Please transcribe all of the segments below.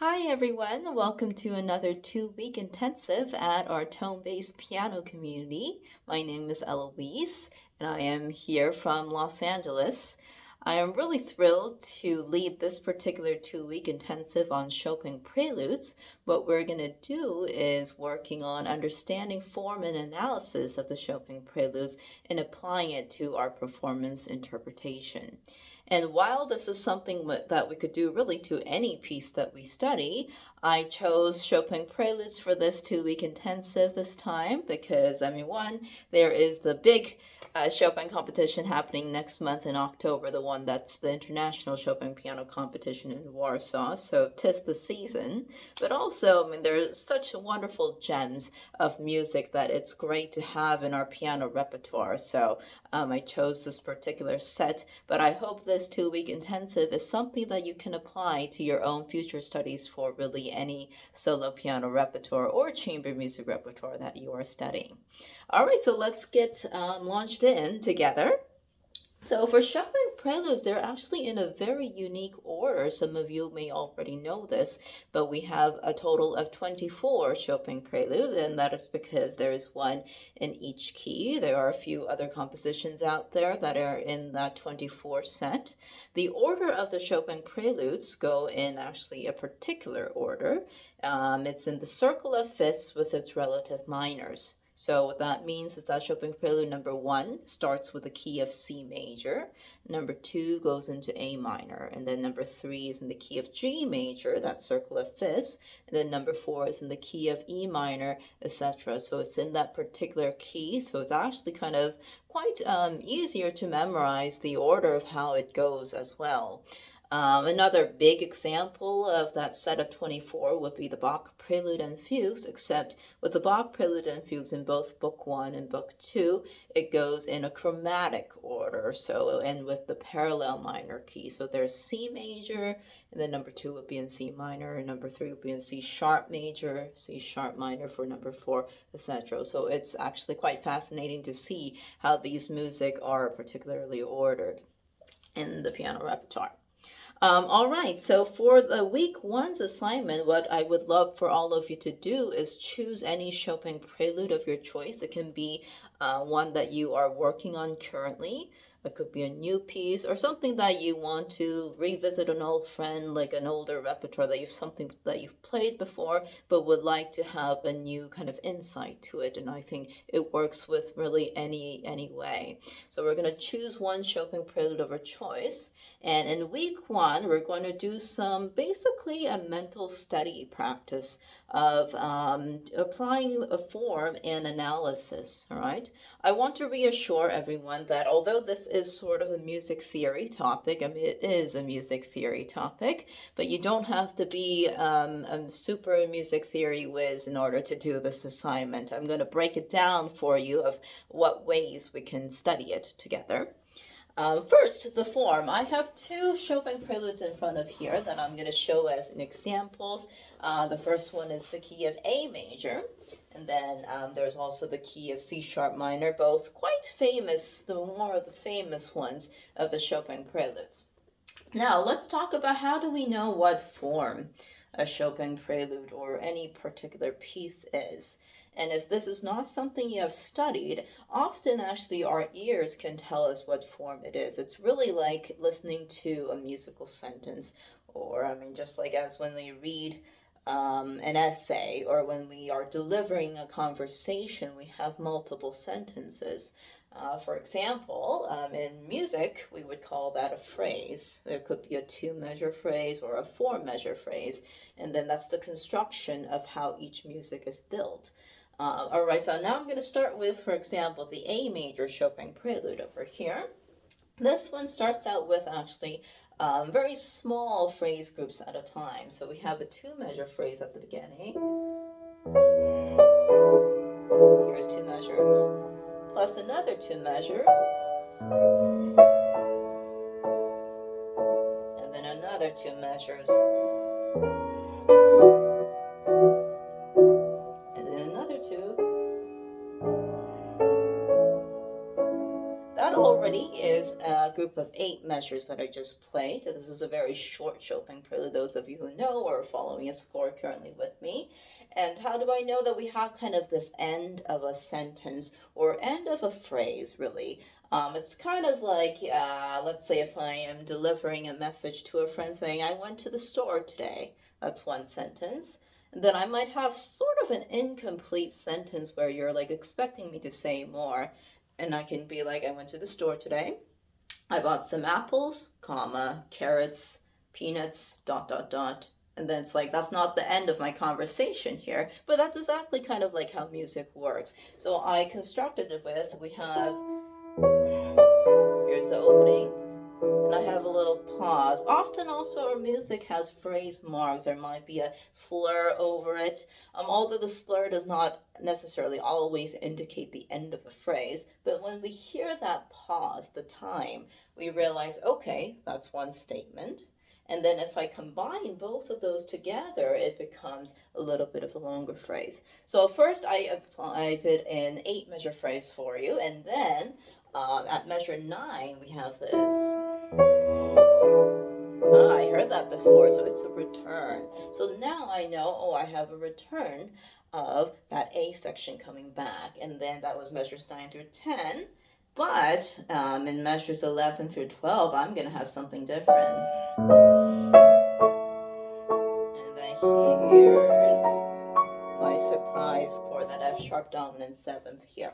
Hi everyone, welcome to another 2-week intensive at our Tonebase piano community. My name is Eloise and I am here from Los Angeles. I am really thrilled to lead this particular 2-week intensive on Chopin preludes. What we're going to do is working on understanding form and analysis of the Chopin preludes and applying it to our performance interpretation. And while this is something that we could do really to any piece that we study, I chose Chopin Preludes for this 2-week intensive this time because, one, there is the big Chopin competition happening next month in October, the one that's the International Chopin Piano Competition in Warsaw, so 'tis the season. But also, there's such wonderful gems of music that it's great to have in our piano repertoire. So I chose this particular set, but I hope this 2-week intensive is something that you can apply to your own future studies for really any solo piano repertoire or chamber music repertoire that you are studying. All right, so let's get launched in together. So for Chopin preludes, they're actually in a very unique order. Some of you may already know this, but we have a total of 24 Chopin preludes, and that is because there is one in each key. There are a few other compositions out there that are in that 24 set. The order of the Chopin preludes go in actually a particular order. It's in the circle of fifths with its relative minors. So what that means is that Chopin Prelude number 1 starts with the key of C major, number 2 goes into A minor, and then number 3 is in the key of G major, that circle of fifths, and then number 4 is in the key of E minor, etc. So it's in that particular key, so it's actually kind of quite easier to memorize the order of how it goes as well. Another big example of that set of 24 would be the Bach Prelude and Fugues, except with the Bach Prelude and Fugues in both Book 1 and Book 2, it goes in a chromatic order, and with the parallel minor key. So there's C major, and then number 2 would be in C minor, and number 3 would be in C sharp major, C sharp minor for number 4, etc. So it's actually quite fascinating to see how these music are particularly ordered in the piano repertoire. All right, so for the week one's assignment, what I would love for all of you to do is choose any Chopin prelude of your choice. It can be one that you are working on currently. It could be a new piece or something that you want to revisit an old friend, like an older repertoire something that you've played before, but would like to have a new kind of insight to it. And I think it works with really any way. So we're going to choose one Chopin prelude of our choice. And in week 1, we're going to do basically a mental study practice of applying a form and analysis, all right? I want to reassure everyone that although this is sort of a music theory topic, it is a music theory topic, but you don't have to be a super music theory whiz in order to do this assignment. I'm going to break it down for you of what ways we can study it together. First, the form. I have 2 Chopin preludes in front of here that I'm going to show as examples. The first one is the key of A major, and then there's also the key of C sharp minor, both quite famous, more of the famous ones of the Chopin preludes. Now, let's talk about how do we know what form a Chopin prelude or any particular piece is. And if this is not something you have studied, often actually our ears can tell us what form it is. It's really like listening to a musical sentence, or just like as when we read an essay, or when we are delivering a conversation, we have multiple sentences. For example, in music, we would call that a phrase. There could be a 2-measure phrase or a 4-measure phrase, and then that's the construction of how each music is built. All right, so now I'm going to start with, for example, the A major Chopin prelude over here. This one starts out with actually very small phrase groups at a time. So we have a 2-measure phrase at the beginning. Here's 2 measures, plus another 2 measures, and then another 2 measures, and then another 2. That already is a group group of 8 measures that I just played. This is a very short Chopin prelude, those of you who know or are following a score currently with me. And how do I know that we have kind of this end of a sentence or end of a phrase, really? It's kind of like, let's say if I am delivering a message to a friend saying, I went to the store today. That's one sentence. And then I might have sort of an incomplete sentence where you're like expecting me to say more. And I can be like, I went to the store today. I bought some apples, comma, carrots, peanuts, dot, dot, dot. And then it's like, that's not the end of my conversation here, but that's exactly kind of like how music works. So I constructed it with, we have, here's the opening, and I have a little pause. Often also our music has phrase marks. There might be a slur over it. Although the slur does not necessarily always indicate the end of a phrase, but when we hear that pause, the time, we realize, okay, that's one statement. And then if I combine both of those together, it becomes a little bit of a longer phrase. So first I did an 8 measure phrase for you, and then at measure 9, we have this. I heard that before, so it's a return. So now I know, oh, I have a return of that A section coming back, and then that was measures 9 through 10. But in measures 11 through 12, I'm going to have something different. And then here's my surprise chord, that F sharp dominant 7th here.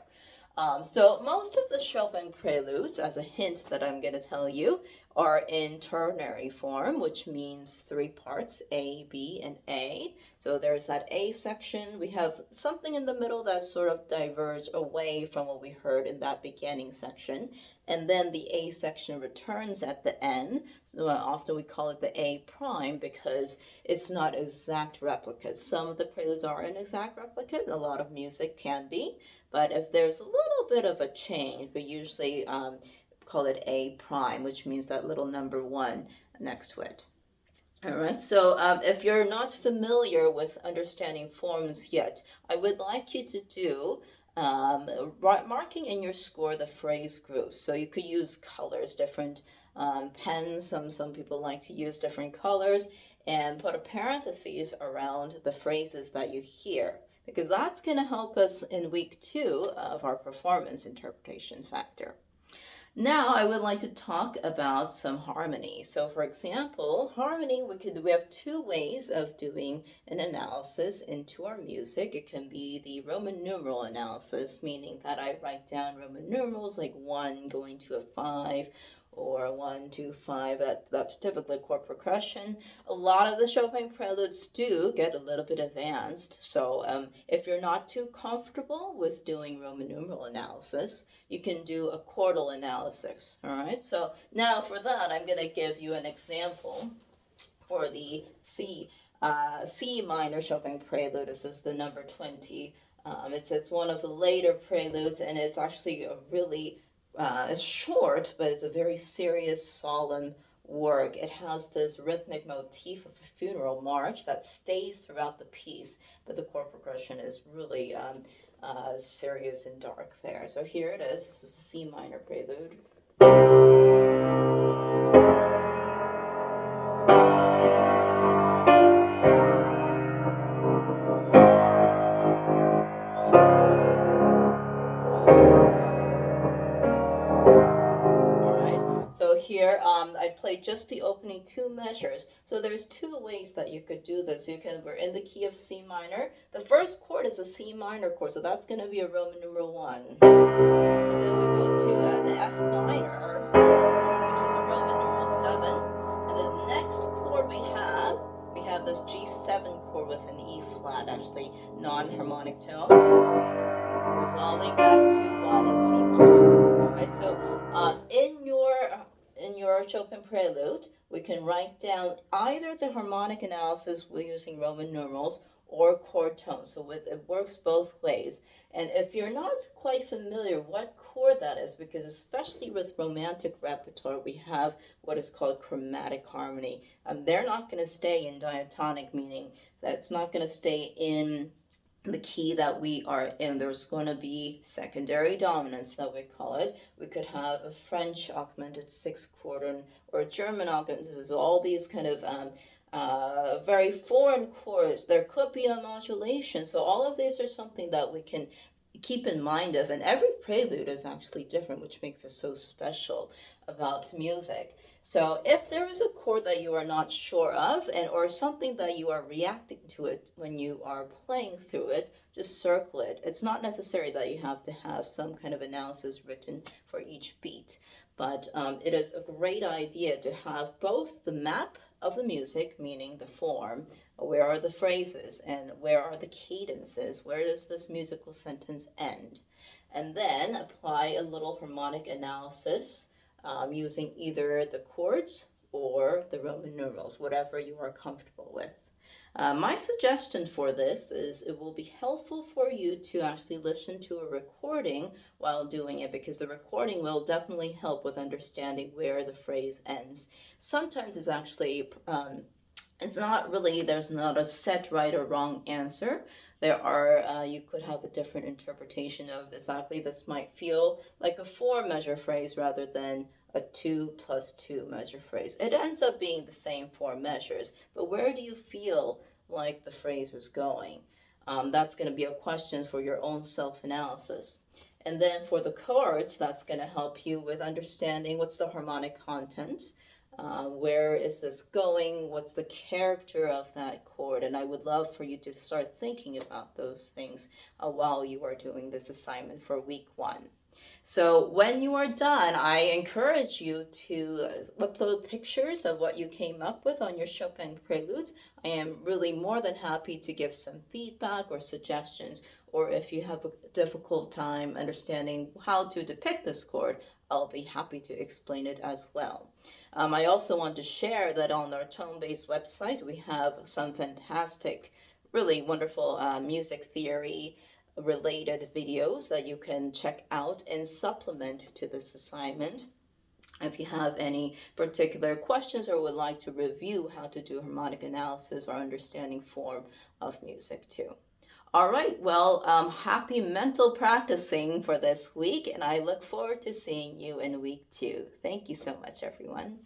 So most of the Chopin preludes, as a hint that I'm going to tell you, are in ternary form, which means 3 parts, A, B, and A. So there's that A section. We have something in the middle that sort of diverged away from what we heard in that beginning section. And then the A section returns at the end. So often we call it the A prime because it's not exact replicas. Some of the preludes are inexact replicas. A lot of music can be. But if there's a little bit of a change, we usually call it A prime, which means that little number 1 next to it. All right, so if you're not familiar with understanding forms yet, I would like you to do marking in your score the phrase groups. So you could use colors, different pens. Some people like to use different colors, and put a parentheses around the phrases that you hear, because that's going to help us in week 2 of our performance interpretation factor. Now I would like to talk about some harmony. So for example, harmony, we have 2 ways of doing an analysis into our music. It can be the Roman numeral analysis, meaning that I write down Roman numerals like 1 going to a 5, or 1, 2, 5, that's typically chord progression. A lot of the Chopin preludes do get a little bit advanced, so if you're not too comfortable with doing Roman numeral analysis, you can do a chordal analysis, all right? So now for that, I'm going to give you an example for the C minor Chopin prelude. This is the number 20. It's one of the later preludes, and it's actually a really it's short, but it's a very serious, solemn work. It has this rhythmic motif of a funeral march that stays throughout the piece, but the chord progression is really serious and dark there. So here it is. This is the C minor prelude. So here I played just the opening 2 measures. So there's 2 ways that you could do this. We're in the key of C minor. The first chord is a C minor chord, so that's going to be a Roman numeral 1. And then we go to the F minor, which is a Roman numeral 7. And the next chord we have this G7 chord with an E flat, actually non-harmonic tone, resolving back to 1 in C minor. All right, so in your Chopin prelude, we can write down either the harmonic analysis using Roman numerals or chord tones. So it works both ways. And if you're not quite familiar what chord that is, because especially with romantic repertoire, we have what is called chromatic harmony. They're not going to stay in diatonic, meaning that it's not going to stay in the key that we are in. There's going to be secondary dominance that we call it. We could have a French augmented sixth chord or German augmented. This is all these kind of very foreign chords. There could be a modulation. So all of these are something that we can keep in mind of, and every prelude is actually different, which makes it so special about music. So if there is a chord that you are not sure of, and or something that you are reacting to it when you are playing through it, just circle it. It's not necessary that you have to have some kind of analysis written for each beat, but it is a great idea to have both the map of the music, meaning the form, where are the phrases and where are the cadences, where does this musical sentence end, and then apply a little harmonic analysis using either the chords or the Roman numerals, whatever you are comfortable with. My suggestion for this is it will be helpful for you to actually listen to a recording while doing it, because the recording will definitely help with understanding where the phrase ends. Sometimes it's actually it's not really, there's not a set right or wrong answer. There are you could have a different interpretation of exactly, this might feel like a 4 measure phrase rather than a 2 + 2 measure phrase. It ends up being the same 4 measures, but where do you feel like the phrase is going? That's going to be a question for your own self-analysis. And then for the chords, that's going to help you with understanding what's the harmonic content, where is this going? What's the character of that chord? And I would love for you to start thinking about those things while you are doing this assignment for week 1. So when you are done, I encourage you to upload pictures of what you came up with on your Chopin preludes. I am really more than happy to give some feedback or suggestions, or if you have a difficult time understanding how to depict this chord, I'll be happy to explain it as well. I also want to share that on our Tonebase website, we have some fantastic, really wonderful music theory related videos that you can check out and supplement to this assignment. If you have any particular questions or would like to review how to do harmonic analysis or understanding form of music too. All right, well, happy mental practicing for this week, and I look forward to seeing you in week 2. Thank you so much, everyone.